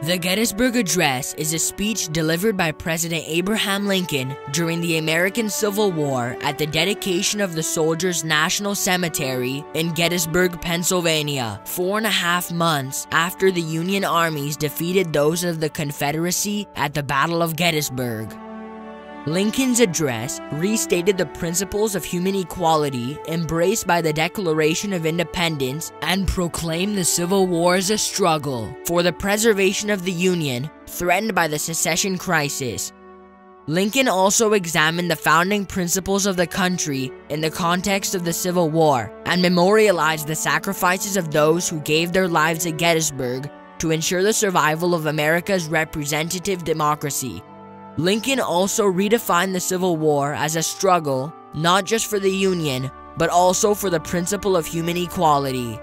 The Gettysburg Address is a speech delivered by President Abraham Lincoln during the American Civil War at the dedication of the Soldiers' National Cemetery in Gettysburg, Pennsylvania, 4.5 months after the Union armies defeated those of the Confederacy at the Battle of Gettysburg. Lincoln's address restated the principles of human equality embraced by the Declaration of Independence and proclaimed the Civil War as a struggle for the preservation of the Union threatened by the secession crisis. Lincoln also examined the founding principles of the country in the context of the Civil War and memorialized the sacrifices of those who gave their lives at Gettysburg to ensure the survival of America's representative democracy. Lincoln also redefined the Civil War as a struggle not just for the Union, but also for the principle of human equality.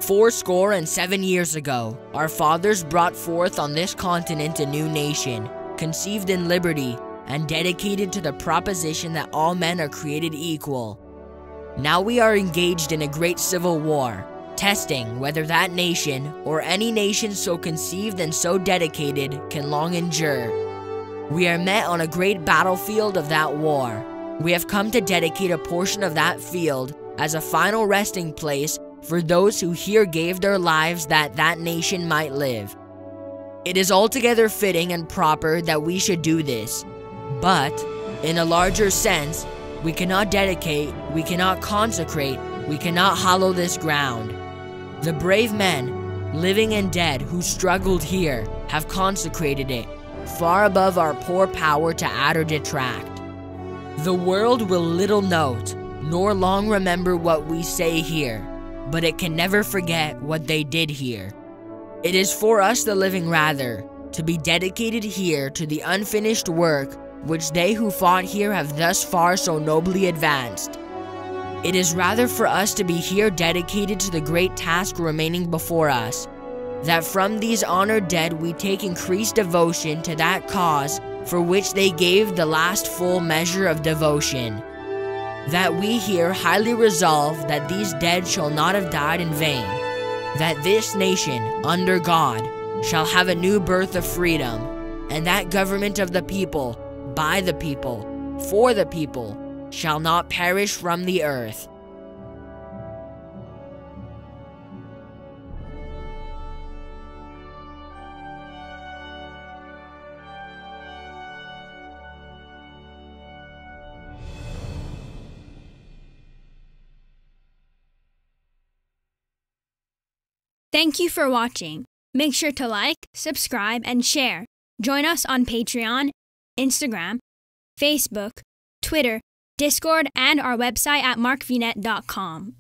"Fourscore and 7 years ago, our fathers brought forth on this continent a new nation, conceived in liberty, and dedicated to the proposition that all men are created equal. Now we are engaged in a great civil war, testing whether that nation, or any nation so conceived and so dedicated, can long endure. We are met on a great battlefield of that war. We have come to dedicate a portion of that field as a final resting place for those who here gave their lives that that nation might live. It is altogether fitting and proper that we should do this. But, in a larger sense, we cannot dedicate, we cannot consecrate, we cannot hallow this ground. The brave men, living and dead, who struggled here, have consecrated it, far above our poor power to add or detract. The world will little note, nor long remember what we say here, but it can never forget what they did here. It is for us the living rather, to be dedicated here to the unfinished work which they who fought here have thus far so nobly advanced. It is rather for us to be here dedicated to the great task remaining before us, that from these honored dead we take increased devotion to that cause for which they gave the last full measure of devotion. That we here highly resolve that these dead shall not have died in vain, that this nation, under God, shall have a new birth of freedom, and that government of the people, by the people, for the people, shall not perish from the earth." Thank you for watching. Make sure to like, subscribe, and share. Join us on Patreon, Instagram, Facebook, Twitter, Discord, and our website at markvnet.com.